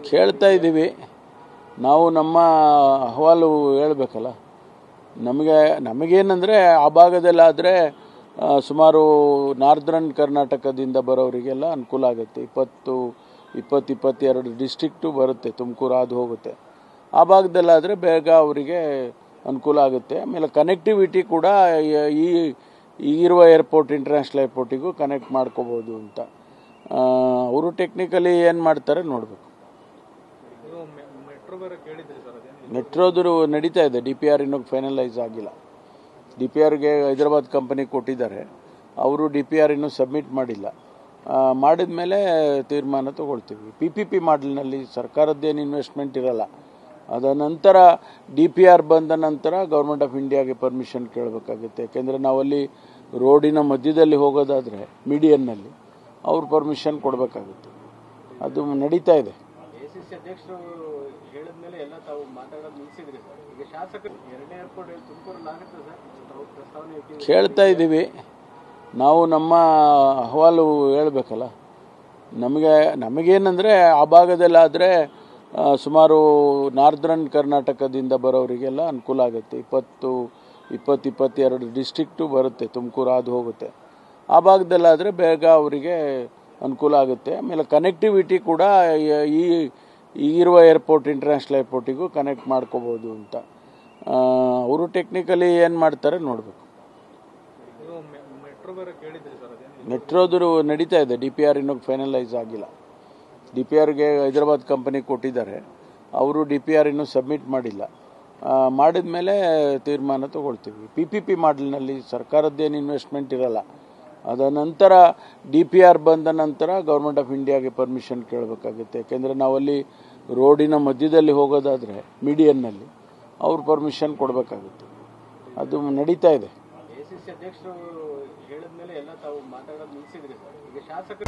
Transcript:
ಕೇಳ್ತಾ ಇದ್ದೀವಿ. ನಾವು ನಮ್ಮ ಅಹವಾಲು ಹೇಳಬೇಕಲ್ಲ. ನಮಗೇನೆಂದರೆ ಆ ಭಾಗದಲ್ಲಾದರೆ ಸುಮಾರು ನಾರ್ದರ್ನ್ ಕರ್ನಾಟಕದಿಂದ ಬರೋರಿಗೆಲ್ಲ ಅನುಕೂಲ ಆಗುತ್ತೆ. 22 ಡಿಸ್ಟ್ರಿಕ್ಟು ಬರುತ್ತೆ, ತುಮಕೂರು ಅದು ಹೋಗುತ್ತೆ. ಆ ಭಾಗದಲ್ಲಾದರೆ ಬೇಗ ಅವರಿಗೆ ಅನುಕೂಲ ಆಗುತ್ತೆ. ಆಮೇಲೆ ಕನೆಕ್ಟಿವಿಟಿ ಕೂಡ ಈಗಿರುವ ಏರ್ಪೋರ್ಟ್ ಇಂಟರ್ನ್ಯಾಷನಲ್ ಏರ್ಪೋರ್ಟಿಗೂ ಕನೆಕ್ಟ್ ಮಾಡ್ಕೋಬೋದು ಅಂತ ಅವರು ಟೆಕ್ನಿಕಲಿ ಏನು ಮಾಡ್ತಾರೆ ನೋಡಬೇಕು. ಮೆಟ್ರೋದು ನಡೀತಾ ಇದೆ. DPR ಇನ್ನೂ ಫೈನಲೈಸ್ ಆಗಿಲ್ಲ. DPRಗೆ ಹೈದರಾಬಾದ್ ಕಂಪನಿ ಕೊಟ್ಟಿದ್ದಾರೆ. ಅವರು DPR ಇನ್ನೂ ಸಬ್ಮಿಟ್ ಮಾಡಿಲ್ಲ. ಮಾಡಿದ ಮೇಲೆ ತೀರ್ಮಾನ ತಗೊಳ್ತೀವಿ. PPP ಮಾಡಲ್ನಲ್ಲಿ ಸರ್ಕಾರದ್ದೇನು ಇನ್ವೆಸ್ಟ್ಮೆಂಟ್ ಇರಲ್ಲ. ಅದ ನಂತರ DPR ಬಂದ ನಂತರ ಗೌರ್ಮೆಂಟ್ ಆಫ್ ಇಂಡಿಯಾಗೆ ಪರ್ಮಿಷನ್ ಕೇಳಬೇಕಾಗುತ್ತೆ. ಯಾಕೆಂದರೆ ನಾವಲ್ಲಿ ರೋಡಿನ ಮಧ್ಯದಲ್ಲಿ ಹೋಗೋದಾದರೆ ಮೀಡಿಯನ್ನಲ್ಲಿ ಅವ್ರು ಪರ್ಮಿಷನ್ ಕೊಡಬೇಕಾಗುತ್ತೆ. ಅದು ನಡೀತಾ ಇದೆ. ಕೇಳ್ತಾ ಇದ್ದೀವಿ. ನಾವು ನಮ್ಮ ಅಹವಾಲು ಹೇಳಬೇಕಲ್ಲ. ನಮಗೇನೆಂದರೆ ಆ ಭಾಗದಲ್ಲಾದರೆ ಸುಮಾರು ನಾರ್ದರ್ನ್ ಕರ್ನಾಟಕದಿಂದ ಬರೋರಿಗೆಲ್ಲ ಅನುಕೂಲ ಆಗುತ್ತೆ. 22 ಡಿಸ್ಟ್ರಿಕ್ಟು ಬರುತ್ತೆ, ತುಮಕೂರು ಅದು ಹೋಗುತ್ತೆ. ಆ ಭಾಗದಲ್ಲಾದರೆ ಬೇಗ ಅವರಿಗೆ ಅನುಕೂಲ ಆಗುತ್ತೆ. ಆಮೇಲೆ ಕನೆಕ್ಟಿವಿಟಿ ಕೂಡ ಈಗಿರುವ ಏರ್ಪೋರ್ಟ್ ಇಂಟರ್ನ್ಯಾಷನಲ್ ಏರ್ಪೋರ್ಟಿಗೂ ಕನೆಕ್ಟ್ ಮಾಡ್ಕೋಬೋದು ಅಂತ ಅವರು ಟೆಕ್ನಿಕಲಿ ಏನು ಮಾಡ್ತಾರೆ ನೋಡಬೇಕು. ಮೆಟ್ರೋದು ನಡೀತಾ ಇದೆ. DPR ಇನ್ನೂ ಫೈನಲೈಸ್ ಆಗಿಲ್ಲ. DPRಗೆ ಹೈದರಾಬಾದ್ ಕಂಪನಿ ಕೊಟ್ಟಿದ್ದಾರೆ. ಅವರು DPR ಇನ್ನೂ ಸಬ್ಮಿಟ್ ಮಾಡಿಲ್ಲ. ಮಾಡಿದ ಮೇಲೆ ತೀರ್ಮಾನ ತಗೊಳ್ತೀವಿ. PPP ಮಾಡಲ್ನಲ್ಲಿ ಸರ್ಕಾರದ್ದೇನು ಇನ್ವೆಸ್ಟ್ಮೆಂಟ್ ಇರಲ್ಲ. ಅದ ನಂತರ DPR ಬಂದ ನಂತರ ಗೌರ್ಮೆಂಟ್ ಆಫ್ ಇಂಡಿಯಾಗೆ ಪರ್ಮಿಷನ್ ಕೇಳಬೇಕಾಗುತ್ತೆ. ಯಾಕೆಂದರೆ ನಾವಲ್ಲಿ ರೋಡಿನ ಮಧ್ಯದಲ್ಲಿ ಹೋಗೋದಾದರೆ ಮೀಡಿಯನ್ನಲ್ಲಿ ಅವ್ರು ಪರ್ಮಿಷನ್ ಕೊಡಬೇಕಾಗುತ್ತೆ. ಅದು ನಡೀತಾ ಇದೆ. ಹೇಳಿದ್ಮೇಲೆ ಎಲ್ಲ ತಾವು ಮಾತಾಡೋದು ನಿಲ್ಲಿಸಿದ್ರಿ ಸರ್. ಈಗ ಶಾಸಕರು